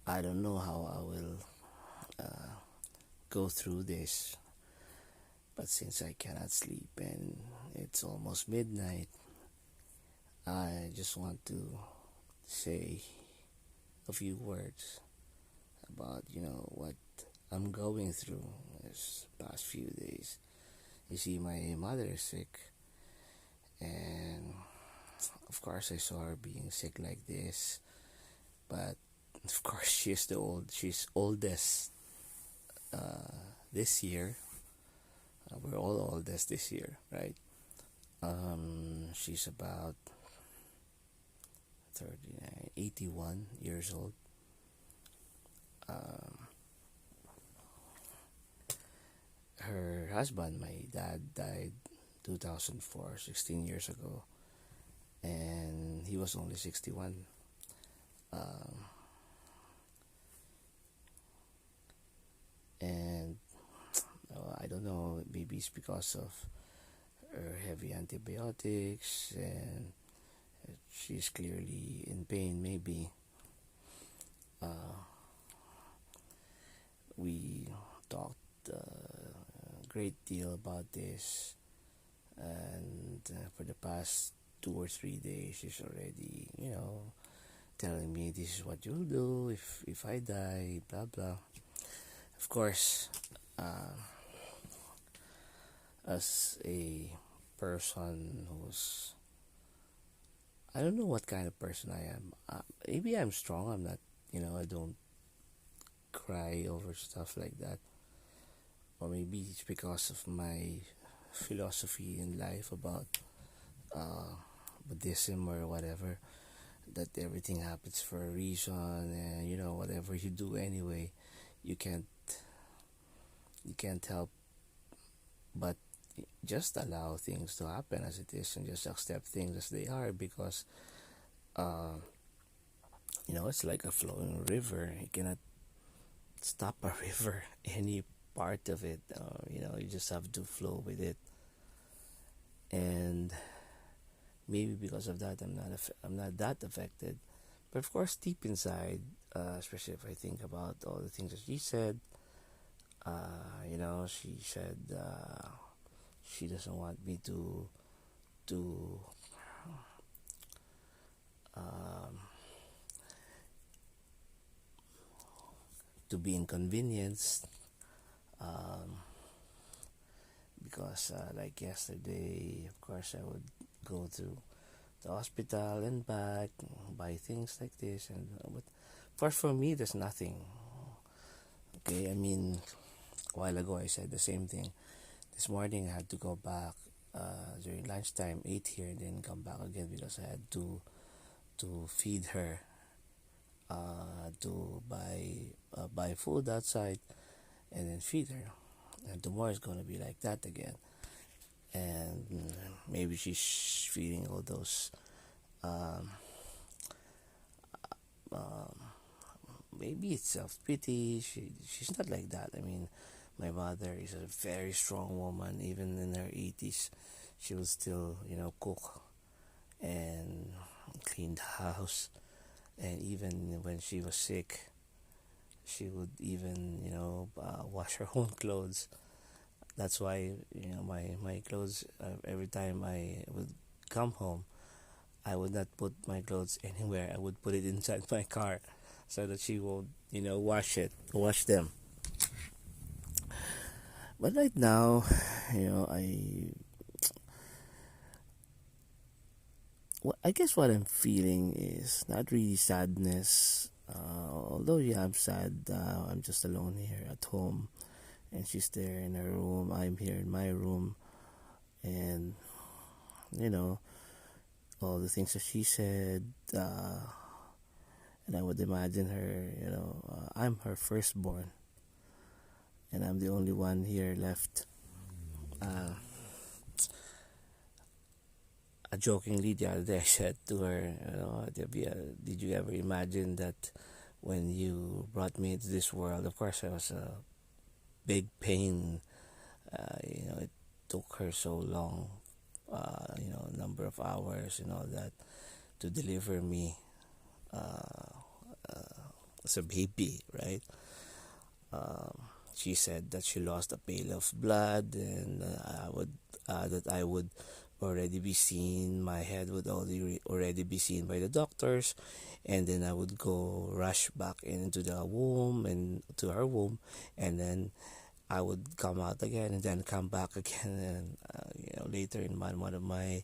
I don't know how I will uh, go through this, but since I cannot sleep and it's almost midnight, I just want to say a few words about what I'm going through this past few days. You see, my mother is sick, and of course I saw her being sick like this, but of course she's oldest this year. We're all oldest this year, right? She's about 39, 81 years old. Um, her husband, my dad, died 2004, 16 years ago, and he was only 61. Um, and I don't know, maybe it's because of her heavy antibiotics, and she's clearly in pain. Maybe we talked a great deal about this, and for the past 2 or 3 days, she's already, telling me this is what you'll do if I die, blah blah. Of course, uh, as a person who's, I don't know what kind of person I am. Maybe I'm strong. I'm not. I don't cry over stuff like that. Or maybe it's because of my philosophy in life about uh, Buddhism or whatever. That everything happens for a reason, and whatever you do anyway, you can't you can't help but just allow things to happen as it is, and just accept things as they are, because uh, it's like a flowing river. You cannot stop a river, any part of it. You just have to flow with it. And maybe because of that, I'm not that affected. But of course, deep inside, especially if I think about all the things that she said, she said she doesn't want me to um, to be inconvenienced, um, because like yesterday, of course, I would go to the hospital and back, buy things like this, and but for me, there's nothing. Okay, I mean, a while ago I said the same thing. This morning I had to go back during lunchtime, eat here, and then come back again because I had to feed her, to buy food outside, and then feed her. And tomorrow is gonna be like that again. And maybe she's feeling all those. Um, um, Maybe it's self pity. She's not like that. I mean, my mother is a very strong woman. Even in her 80s, she would still cook and clean the house. And even when she was sick, she would even wash her own clothes. That's why my clothes, every time I would come home, I would not put my clothes anywhere. I would put it inside my car so that she won't wash them. But right now, I guess what I'm feeling is not really sadness. Although yeah, I'm sad. I'm just alone here at home, and she's there in her room. I'm here in my room, and you know all the things that she said. And I would imagine her. I'm her firstborn, and I'm the only one here left. Uh, Jokingly, the other day I said to her, did you ever imagine that when you brought me into this world? Of course, I was a big pain. It took her so long, number of hours and all that to deliver me. Uh, as a baby, right? Um, she said that she lost a pail of blood, and I would already be seen. My head would already be seen by the doctors, and then I would go rush back into the womb and to her womb, and then I would come out again and then come back again. And later in one of my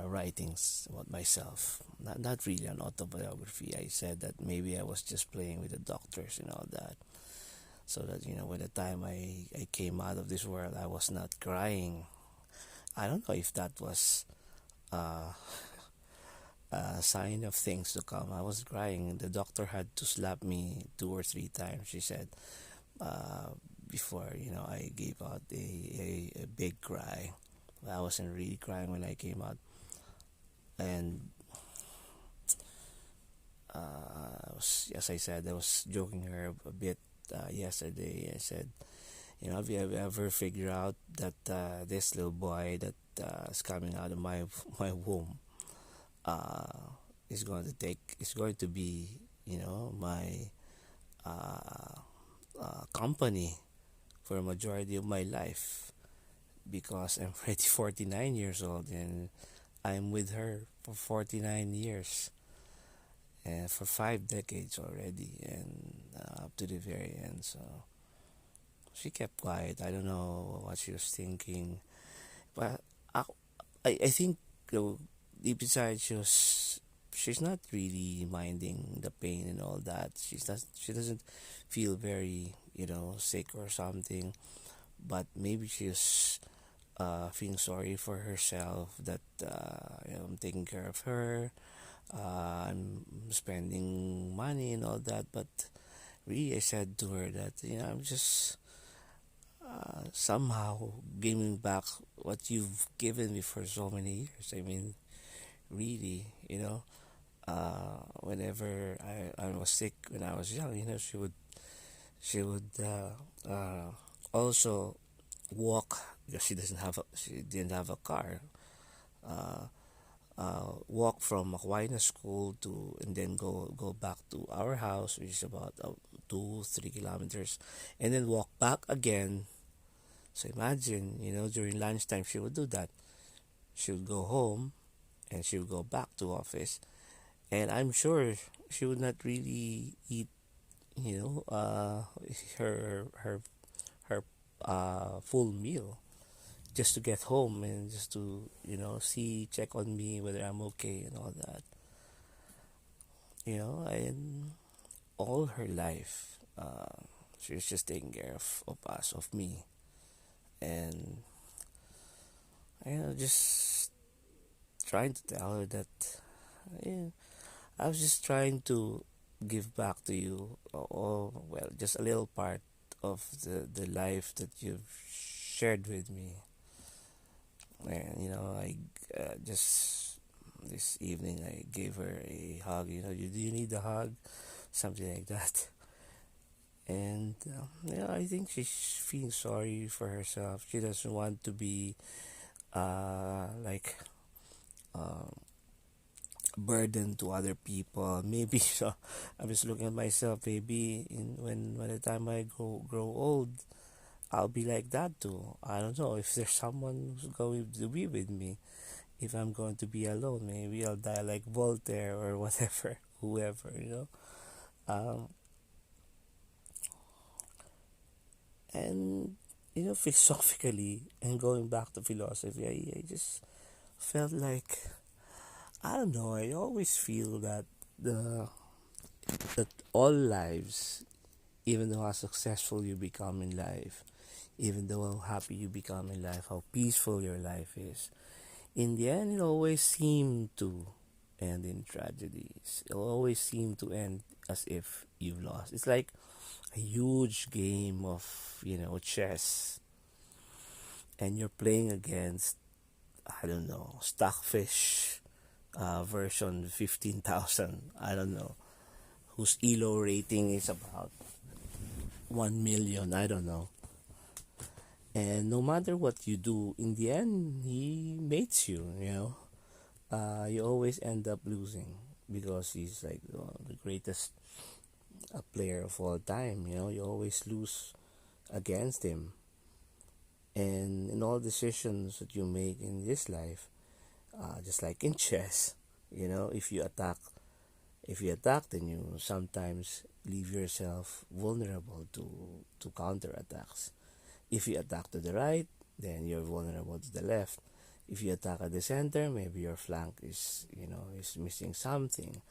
writings about myself, not really an autobiography, I said that maybe I was just playing with the doctors and all that, so that by the time I came out of this world, I was not crying. I don't know if that was uh, a sign of things to come. I was crying. The doctor had to slap me 2 or 3 times, she said, uh, before I gave out a big cry. I wasn't really crying when I came out. And as I said, I was joking her a bit yesterday. I said, have you ever figured out that this little boy that is coming out of my womb is going to be, my uh, company for a majority of my life, because I'm already 49 years old and I'm with her for 49 years and for 5 decades already, and up to the very end. So she kept quiet. I don't know what she was thinking, but I, I think deep inside she's not really minding the pain and all that. She doesn't feel very sick or something, but maybe she's feeling sorry for herself that I'm taking care of her. I'm spending money and all that, but really I said to her that I'm just somehow giving back what you've given me for so many years. I mean, really, whenever I was sick when I was young, she would also walk, because she didn't have a car. Uh, Walk from Aquinas School to, and then go back to our house, which is about 2-3 kilometers, and then walk back again. So imagine, during lunchtime she would do that. She would go home and she would go back to office, and I'm sure she would not really eat, her full meal, just to get home and just to check on me whether I'm okay and all that. And all her life, she was just taking care of us, of me, and just trying to tell her that yeah, I was just trying to give back to you, or well, just a little part of the life that you've shared with me. And I just this evening I gave her a hug. Do you need a hug? Something like that. And I think she's feeling sorry for herself. She doesn't want to be like uh, burden to other people. Maybe so. I'm just looking at myself. Maybe when by the time I grow old, I'll be like that too. I don't know if there's someone who's going to be with me. If I'm going to be alone, maybe I'll die like Voltaire or whatever, whoever. Um, and philosophically, and going back to philosophy, I just felt like, I don't know. I always feel that all lives, even though how successful you become in life, even though how happy you become in life, how peaceful your life is, in the end, it always seemed to end in tragedies. It always seemed to end as if you've lost. It's like a huge game of, chess, and you're playing against, I don't know, Stockfish version 15,000. I don't know, whose ELO rating is about 1 million. I don't know. And no matter what you do, in the end, he mates you, you always end up losing. because he's like the greatest player of all time. You know, you always lose against him. And in all decisions that you make in this life, just like in chess, you know, if you attack, then you sometimes leave yourself vulnerable to counter attacks. If you attack to the right, then you're vulnerable to the left. If you attack at the center, maybe your flank is, you know, is missing something.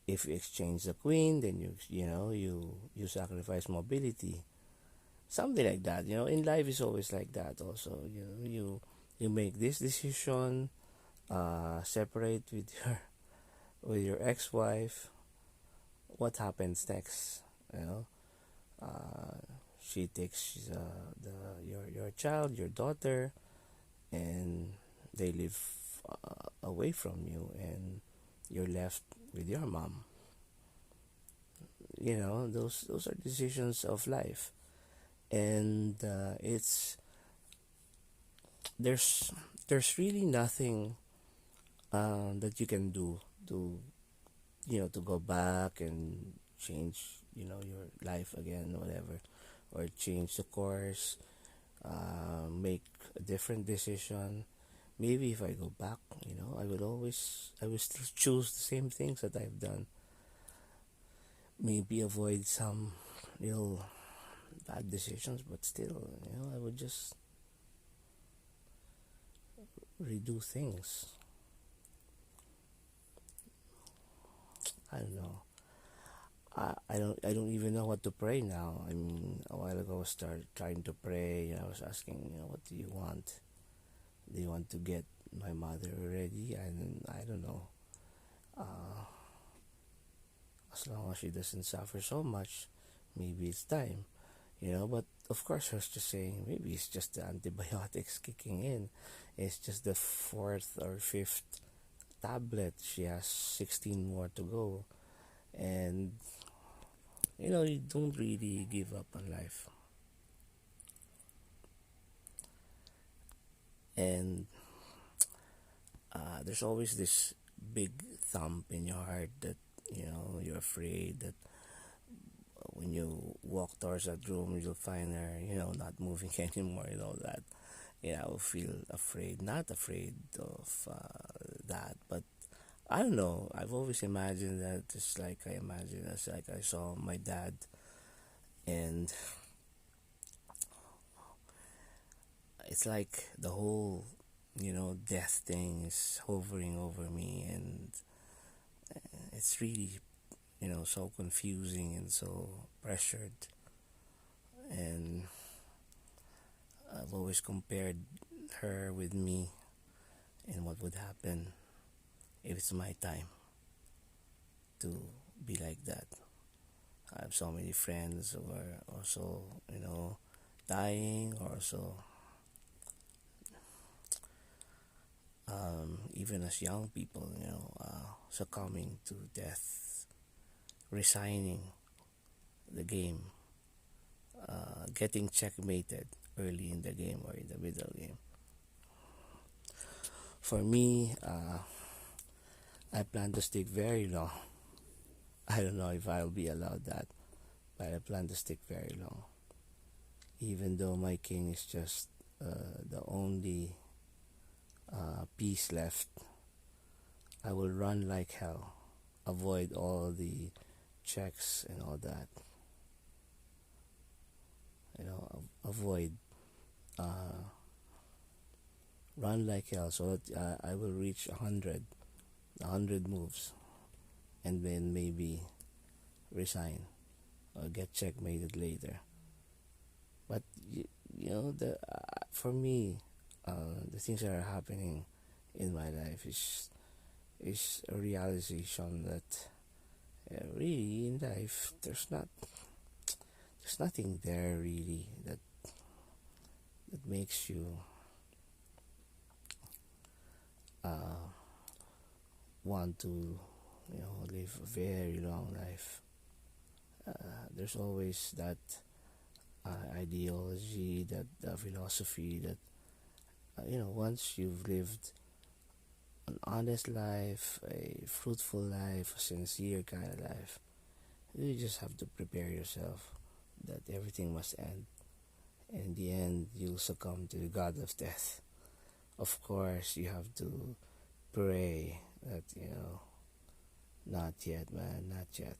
If you exchange the queen, then you sacrifice mobility, something like that. You know, in life is always like that. Also, you know, you make this decision, separate with your ex-wife. What happens next? You know, uh, she takes your child, your daughter, and they live away from you, and you're left with your mom. You know, those are decisions of life, and it's there's there's really nothing that you can do to, you know, to go back and change, you know, your life again, whatever, or change the course, make a different decision. Maybe if I go back, you know, I will still choose the same things that I've done. Maybe avoid some real bad decisions, but still, you know, I would just redo things. I don't know. I don't even know what to pray now. I mean, a while ago I started trying to pray. I was asking, you know, what do you want? Do you want to get my mother ready? And I don't know. Uh, as long as she doesn't suffer so much, maybe it's time, you know. But of course, I was just saying, maybe it's just the antibiotics kicking in. It's just the fourth or fifth tablet. She has 16 more to go. And, you know, you don't really give up on life. And there's always this big thump in your heart that, you know, you're afraid that when you walk towards that room, you'll find her, you know, not moving anymore and all that. You know, I will feel afraid, not afraid of that, but I don't know. I've always imagined that, just like I imagined, as like I saw my dad, and it's like the whole, you know, death thing is hovering over me, and it's really, you know, so confusing and so pressured. And I've always compared her with me and what would happen if it's my time to be like that. I have so many friends who are also, you know, dying, or also even as young people, you know, succumbing to death, resigning the game, getting checkmated early in the game or in the middle game. For me, I plan to stick very long. I don't know if I'll be allowed that, but I plan to stick very long. Even though my king is just the only piece left, I will run like hell, avoid all the checks and all that. You know, avoid, uh, run like hell, so that I will reach 100 moves, and then maybe resign or get checkmated later. But you know, the for me, the things that are happening in my life is a realization that really in life there's nothing there really that makes you uh, want to, you know, live a very long life. There's always that ideology, that philosophy that, you know, once you've lived an honest life, a fruitful life, a sincere kind of life, you just have to prepare yourself that everything must end. In the end, you'll succumb to the god of death. Of course, you have to pray that, not yet, man, not yet.